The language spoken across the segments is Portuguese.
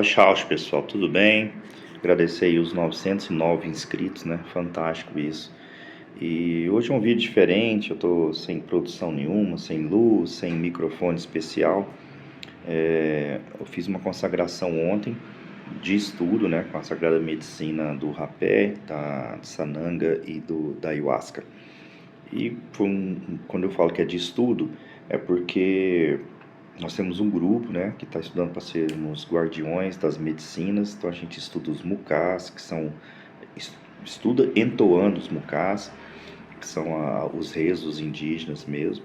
Rauch, pessoal, tudo bem? Agradecer aí os 909 inscritos, né? Fantástico isso. E hoje é um vídeo diferente, eu tô sem produção nenhuma, sem luz, sem microfone especial. Eu fiz uma consagração ontem de estudo, né? Com a Sagrada Medicina do rapé, da sananga e da ayahuasca. E quando eu falo que é de estudo, é porque nós temos um grupo, né, que está estudando para sermos guardiões das medicinas. Então a gente estuda os mukás, estuda entoando os mukás, que são os rezos indígenas mesmo.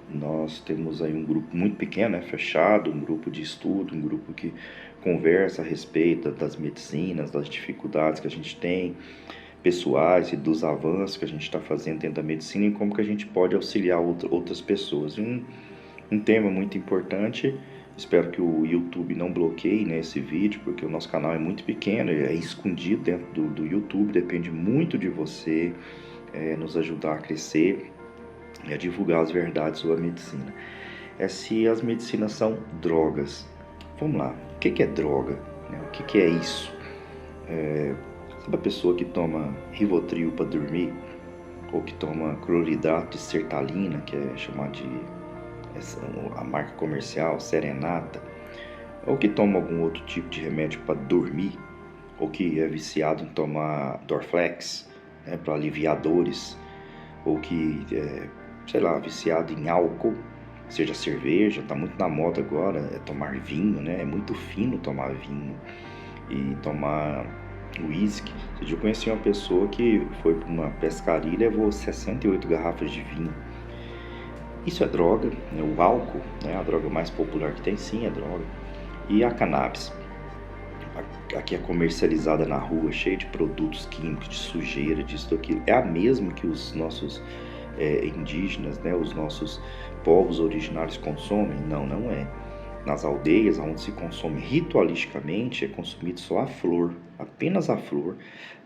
Nós temos aí um grupo muito pequeno, né, fechado, um grupo de estudo, um grupo que conversa a respeito das medicinas, das dificuldades que a gente tem pessoais e dos avanços que a gente está fazendo dentro da medicina e como que a gente pode auxiliar outras pessoas. Um tema muito importante, espero que o YouTube não bloqueie, né, esse vídeo, porque o nosso canal é muito pequeno, é escondido dentro do YouTube, depende muito de você nos ajudar a crescer e a divulgar as verdades sobre a medicina. Se as medicinas são drogas. Vamos lá, o que é droga? O que é isso? Sabe a pessoa que toma Rivotril para dormir? Ou que toma cloridrato de sertalina, que é chamado de a marca comercial, Serenata, ou que toma algum outro tipo de remédio para dormir, ou que é viciado em tomar Dorflex, né, para aliviar dores, ou que sei lá, viciado em álcool, seja cerveja, tá muito na moda agora, tomar vinho, né, é muito fino tomar vinho e tomar uísque. Eu conheci uma pessoa que foi para uma pescaria e levou 68 garrafas de vinho. Isso é droga, né? O álcool, né? A droga mais popular que tem, sim, é droga. E a cannabis, aqui é comercializada na rua, cheia de produtos químicos, de sujeira, disso, daquilo, é a mesma que os nossos indígenas, né? Os nossos povos originários consomem? Não, não é. Nas aldeias, onde se consome ritualisticamente, é consumido só a flor, apenas a flor,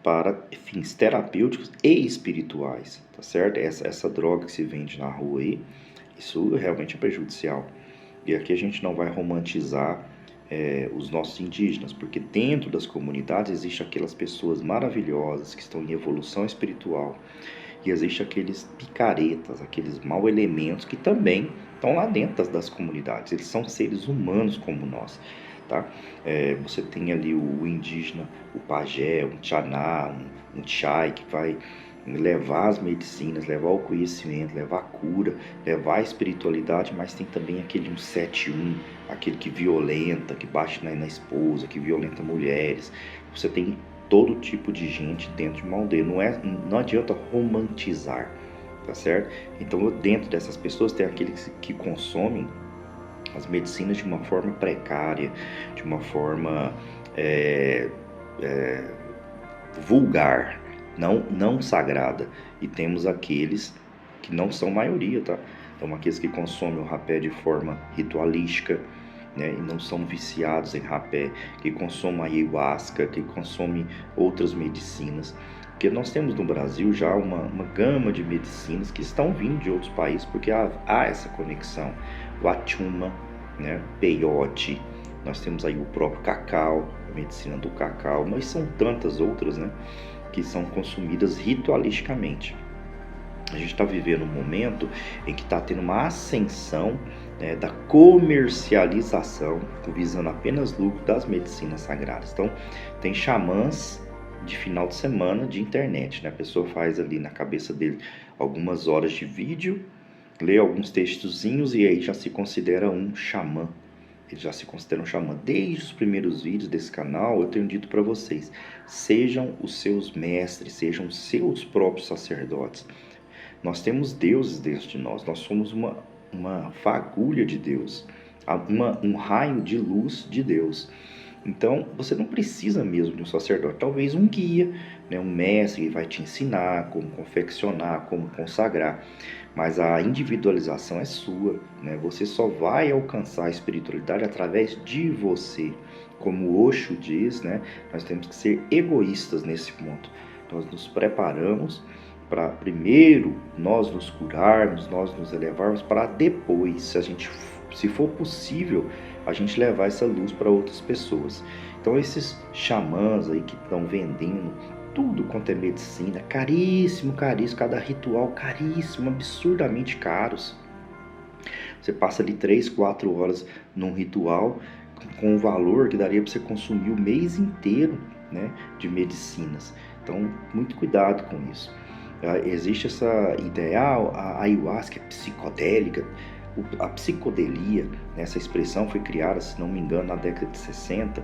para fins terapêuticos e espirituais, tá certo? Essa droga que se vende na rua aí, isso realmente é prejudicial. E aqui a gente não vai romantizar os nossos indígenas, porque dentro das comunidades existem aquelas pessoas maravilhosas que estão em evolução espiritual, e existem aqueles picaretas, aqueles mau elementos que também estão lá dentro das comunidades. Eles são seres humanos como nós, tá? Você tem ali o indígena, o pajé, um tchaná, um chai, que vai levar as medicinas, levar o conhecimento, levar a cura, levar a espiritualidade, mas tem também aquele 171, aquele que violenta, que bate na esposa, que violenta mulheres. Você tem todo tipo de gente dentro de uma aldeia. Não adianta romantizar, tá certo? Então, dentro dessas pessoas tem aqueles que consomem as medicinas de uma forma precária, de uma forma vulgar, não sagrada. E temos aqueles que não são maioria, tá? Então, aqueles que consomem o rapé de forma ritualística, né, e não são viciados em rapé, que consomem ayahuasca, que consomem outras medicinas. Porque nós temos no Brasil já uma gama de medicinas que estão vindo de outros países, porque há essa conexão. O achuma, né, peyote, nós temos aí o próprio cacau, a medicina do cacau, mas são tantas outras, né, que são consumidas ritualisticamente. A gente está vivendo um momento em que está tendo uma ascensão, né, da comercialização, visando apenas lucro das medicinas sagradas. Então, tem xamãs de final de semana de internet, né? A pessoa faz ali na cabeça dele algumas horas de vídeo, lê alguns textozinhos e aí já se considera um xamã. Ele já se considera um xamã. Desde os primeiros vídeos desse canal, eu tenho dito para vocês, sejam os seus mestres, sejam os seus próprios sacerdotes. Nós temos deuses dentro de nós, nós somos uma fagulha de Deus, um raio de luz de Deus. Então, você não precisa mesmo de um sacerdote, talvez um guia, né, um mestre que vai te ensinar como confeccionar, como consagrar, mas a individualização é sua, né? Você só vai alcançar a espiritualidade através de você. Como o Osho diz, né, nós temos que ser egoístas nesse ponto. Nós nos preparamos para primeiro nós nos curarmos, nós nos elevarmos, para depois, se for possível, a gente levar essa luz para outras pessoas. Então esses xamãs aí que estão vendendo tudo quanto é medicina, caríssimo, caríssimo, cada ritual caríssimo, absurdamente caros. Você passa ali 3, 4 horas num ritual com o valor que daria para você consumir o mês inteiro, né, de medicinas. Então, muito cuidado com isso. Existe essa ideal, a ayahuasca é psicodélica, a psicodelia, essa expressão foi criada, se não me engano, na década de 60,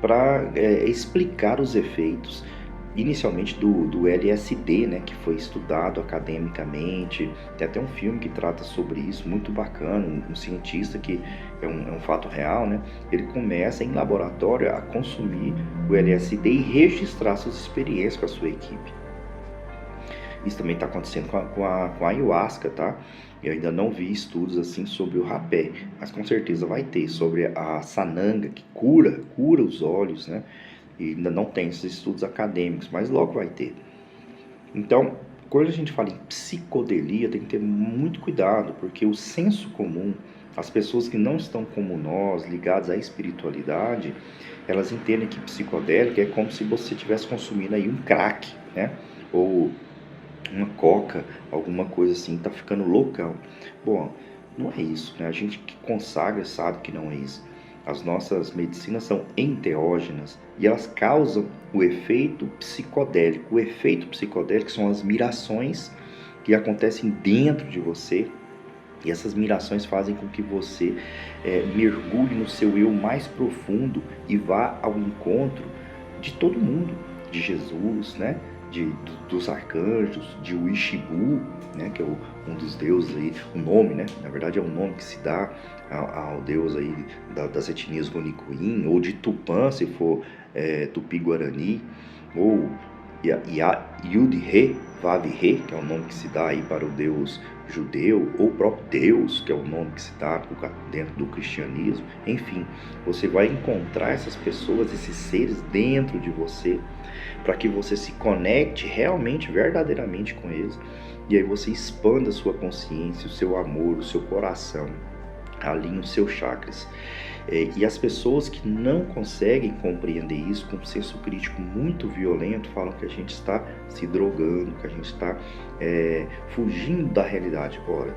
para explicar os efeitos inicialmente do LSD, né, que foi estudado academicamente. Tem até um filme que trata sobre isso, muito bacana, um cientista que é um fato real, né, ele começa em laboratório a consumir o LSD e registrar suas experiências com a sua equipe. Isso também está acontecendo com a ayahuasca, tá? Eu ainda não vi estudos assim sobre o rapé, mas com certeza vai ter, sobre a sananga, que cura os olhos, né? E ainda não tem esses estudos acadêmicos, mas logo vai ter. Então, quando a gente fala em psicodelia, tem que ter muito cuidado, porque o senso comum, as pessoas que não estão como nós, ligadas à espiritualidade, elas entendem que psicodélica é como se você estivesse consumindo aí um crack, né? Ou uma coca, alguma coisa assim, tá ficando loucão. Bom, não é isso, né? A gente que consagra sabe que não é isso. As nossas medicinas são enteógenas e elas causam o efeito psicodélico. O efeito psicodélico são as mirações que acontecem dentro de você, e essas mirações fazem com que você mergulhe no seu eu mais profundo e vá ao encontro de todo mundo, de Jesus, né? Dos arcanjos, de Uishibu, né? Que é um dos deuses aí, o nome, né? Na verdade é um nome que se dá ao deus aí das etnias Ronicuim, ou de Tupã, se for Tupi-Guarani, ou Yud-Re, Vav-Re, que é o nome que se dá aí para o deus judeu, ou o próprio Deus, que é o nome que se dá dentro do cristianismo. Enfim, você vai encontrar essas pessoas, esses seres dentro de você, para que você se conecte realmente, verdadeiramente com eles, e aí você expanda a sua consciência, o seu amor, o seu coração, alinhe os seus chakras. E as pessoas que não conseguem compreender isso, com um senso crítico muito violento, falam que a gente está se drogando, que a gente está fugindo da realidade. Ora,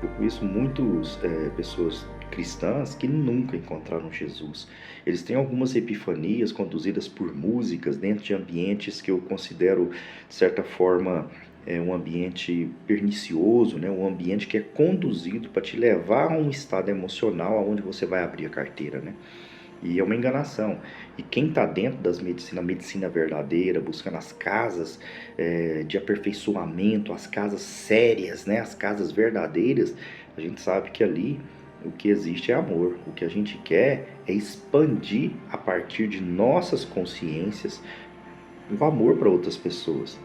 eu conheço muitas pessoas cristãs que nunca encontraram Jesus. Eles têm algumas epifanias conduzidas por músicas dentro de ambientes que eu considero, de certa forma, um ambiente pernicioso, né? Um ambiente que é conduzido para te levar a um estado emocional onde você vai abrir a carteira, né? E é uma enganação. E quem está dentro das medicinas, a medicina verdadeira, buscando as casas de aperfeiçoamento, as casas sérias, né? As casas verdadeiras, a gente sabe que ali o que existe é amor. O que a gente quer é expandir a partir de nossas consciências o amor para outras pessoas.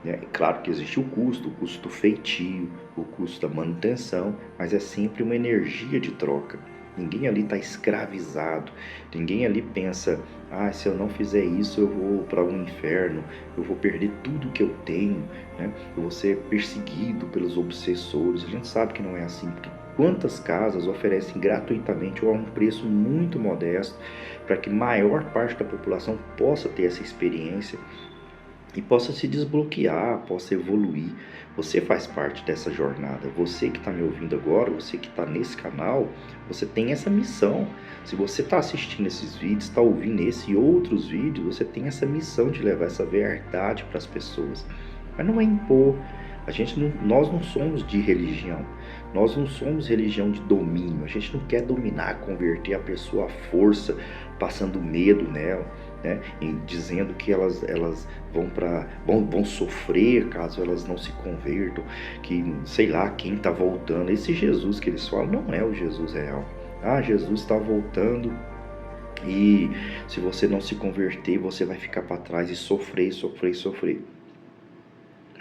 É claro que existe o custo do feitio, o custo da manutenção, mas é sempre uma energia de troca. Ninguém ali está escravizado, ninguém ali pensa, se eu não fizer isso eu vou para um inferno, eu vou perder tudo que eu tenho, né? Eu vou ser perseguido pelos obsessores. A gente sabe que não é assim, porque quantas casas oferecem gratuitamente ou a um preço muito modesto para que maior parte da população possa ter essa experiência e possa se desbloquear, possa evoluir. Você faz parte dessa jornada. Você que está me ouvindo agora, você que está nesse canal, você tem essa missão. Se você está assistindo esses vídeos, está ouvindo esse e outros vídeos, você tem essa missão de levar essa verdade para as pessoas. Mas não é impor. Nós não somos de religião. Nós não somos religião de domínio. A gente não quer dominar, converter a pessoa à força, passando medo nela, né? E dizendo que elas vão sofrer caso elas não se convertam, que sei lá quem está voltando. Esse Jesus que eles falam não é o Jesus real. Jesus está voltando e se você não se converter, você vai ficar para trás e sofrer.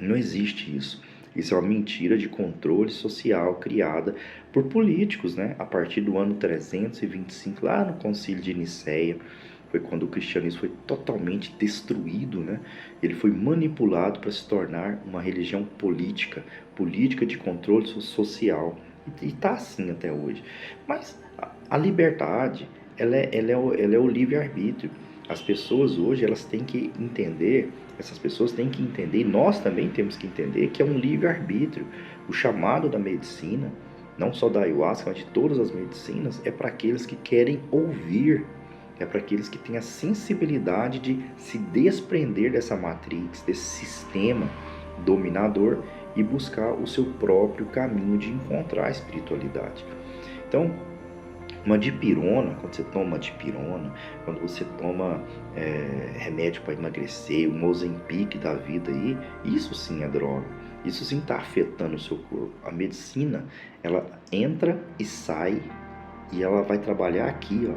Não existe isso. Isso é uma mentira de controle social criada por políticos, né? A partir do ano 325, lá no Concílio de Nicéia, foi quando o cristianismo foi totalmente destruído, né? Ele foi manipulado para se tornar uma religião política de controle social. E está assim até hoje. Mas A liberdade, ela é o livre-arbítrio. As pessoas hoje, elas têm que entender, essas pessoas têm que entender, e nós também temos que entender, que é um livre-arbítrio. O chamado da medicina, não só da ayahuasca, mas de todas as medicinas, é para aqueles que querem ouvir, é para aqueles que têm a sensibilidade de se desprender dessa matrix, desse sistema dominador e buscar o seu próprio caminho de encontrar a espiritualidade. Então, uma dipirona, quando você toma uma dipirona, quando você toma remédio para emagrecer, um Ozempic da vida aí, isso sim é droga. Isso sim está afetando o seu corpo. A medicina, ela entra e sai e ela vai trabalhar aqui, ó,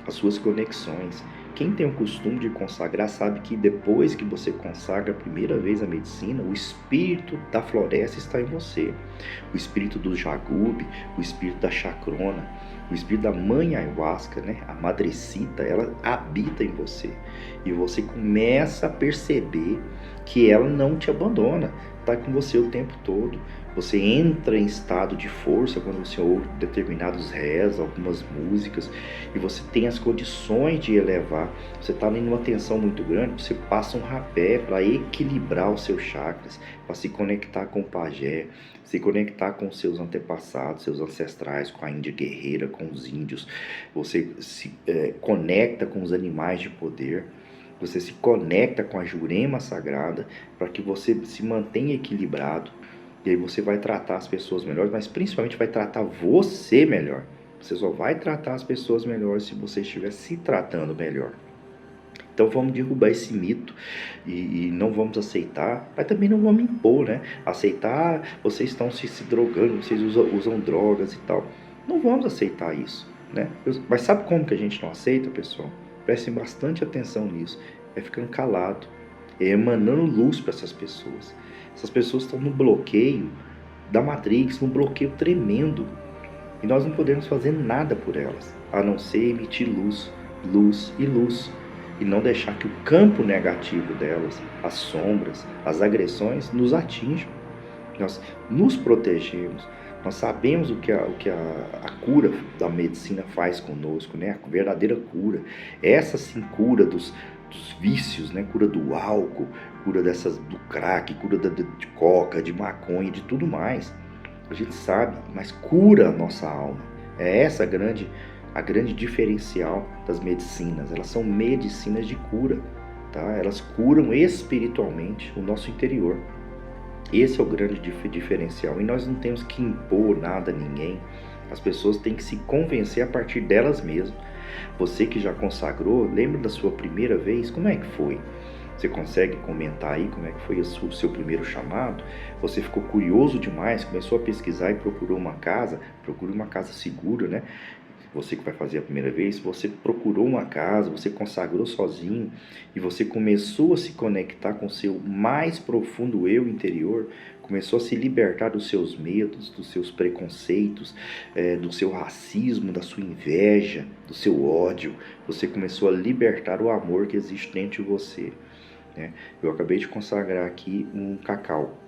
as suas conexões. Quem tem o costume de consagrar sabe que depois que você consagra a primeira vez a medicina, o espírito da floresta está em você. O espírito do jagube, o espírito da chacrona, o espírito da mãe ayahuasca, né? A madrecita, ela habita em você. E você começa a perceber que ela não te abandona, está com você o tempo todo. Você entra em estado de força quando você ouve determinados rezos, algumas músicas, e você tem as condições de elevar. Você está em uma tensão muito grande, você passa um rapé para equilibrar os seus chakras, para se conectar com o pajé, se conectar com os seus antepassados, seus ancestrais, com a Índia guerreira, com os índios. Você se conecta com os animais de poder. Você se conecta com a Jurema sagrada para que você se mantenha equilibrado. E aí você vai tratar as pessoas melhor, mas principalmente vai tratar você melhor. Você só vai tratar as pessoas melhor se você estiver se tratando melhor. Então vamos derrubar esse mito e não vamos aceitar, mas também não vamos impor, né? Aceitar, vocês estão se drogando, vocês usam drogas e tal. Não vamos aceitar isso, né? Mas sabe como que a gente não aceita, pessoal? Prestem bastante atenção nisso. É ficando calado, é emanando luz para essas pessoas. Essas pessoas estão no bloqueio da Matrix, num bloqueio tremendo. E nós não podemos fazer nada por elas, a não ser emitir luz, luz e luz. E não deixar que o campo negativo delas, as sombras, as agressões, nos atinjam. Nós nos protegemos. Nós sabemos o que a cura da medicina faz conosco, né? A verdadeira cura. Essa sim cura dos vícios, né? Cura do álcool, cura do crack, cura de coca, de maconha, de tudo mais. A gente sabe, mas cura a nossa alma. É essa a grande diferencial das medicinas. Elas são medicinas de cura, tá? Elas curam espiritualmente o nosso interior. Esse é o grande diferencial. E nós não temos que impor nada a ninguém. As pessoas têm que se convencer a partir delas mesmas. Você que já consagrou, lembra da sua primeira vez? Como é que foi? Você consegue comentar aí como é que foi o seu primeiro chamado? Você ficou curioso demais, começou a pesquisar e procurou uma casa? Procure uma casa segura, né? Você que vai fazer a primeira vez, você procurou uma casa, você consagrou sozinho e você começou a se conectar com o seu mais profundo eu interior, começou a se libertar dos seus medos, dos seus preconceitos, do seu racismo, da sua inveja, do seu ódio. Você começou a libertar o amor que existe dentro de você, né? Eu acabei de consagrar aqui um cacau.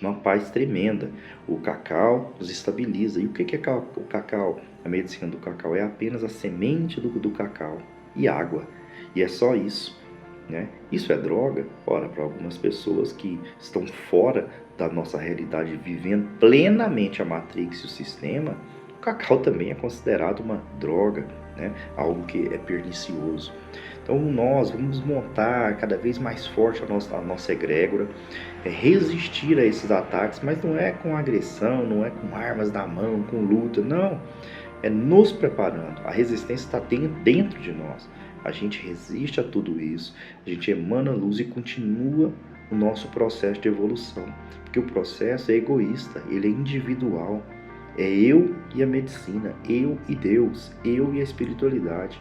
Uma paz tremenda. O cacau nos estabiliza. E o que é o cacau? A medicina do cacau é apenas a semente do cacau e água. E é só isso, né? Isso é droga? Ora, para algumas pessoas que estão fora da nossa realidade, vivendo plenamente a Matrix e o sistema, o cacau também é considerado uma droga, né? Algo que é pernicioso. Então nós vamos montar cada vez mais forte a nossa egrégora, resistir a esses ataques, mas não é com agressão, não é com armas na mão, com luta, não. É nos preparando. A resistência está dentro de nós. A gente resiste a tudo isso, a gente emana luz e continua o nosso processo de evolução. Porque o processo é egoísta, ele é individual. É eu e a medicina, eu e Deus, eu e a espiritualidade.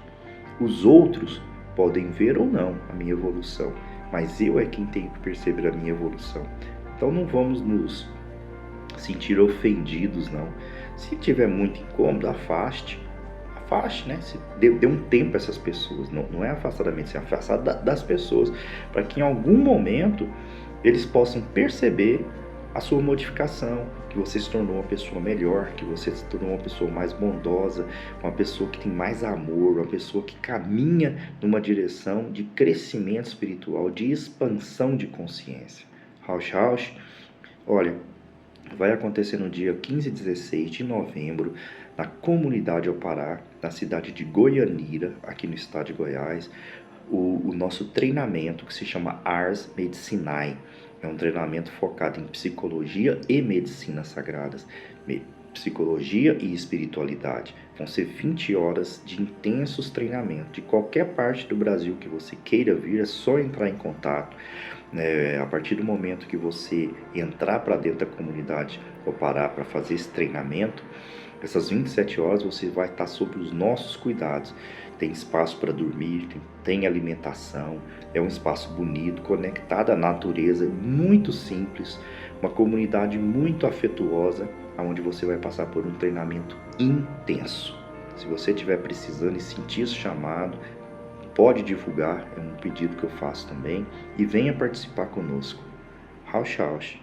Os outros podem ver ou não a minha evolução, mas eu é quem tenho que perceber a minha evolução. Então não vamos nos sentir ofendidos, não. Se tiver muito incômodo, afaste, né? Dê um tempo a essas pessoas, não é afastar da medicina, é afastar das pessoas, para que em algum momento eles possam perceber a sua modificação, que você se tornou uma pessoa melhor, que você se tornou uma pessoa mais bondosa, uma pessoa que tem mais amor, uma pessoa que caminha numa direção de crescimento espiritual, de expansão de consciência. Rausch Rausch, olha, vai acontecer no dia 15 e 16 de novembro, na comunidade Opará, na cidade de Goianira, aqui no estado de Goiás, o nosso treinamento que se chama Ars Medicinae. É um treinamento focado em psicologia e medicinas sagradas, psicologia e espiritualidade. Vão ser 20 horas de intensos treinamentos. De qualquer parte do Brasil que você queira vir, é só entrar em contato. A partir do momento que você entrar para dentro da comunidade ou parar para fazer esse treinamento, essas 27 horas você vai estar sob os nossos cuidados. Tem espaço para dormir, tem alimentação, é um espaço bonito, conectado à natureza, muito simples, uma comunidade muito afetuosa, onde você vai passar por um treinamento intenso. Se você estiver precisando e sentir esse chamado, pode divulgar, é um pedido que eu faço também, e venha participar conosco. Rausch Rausch.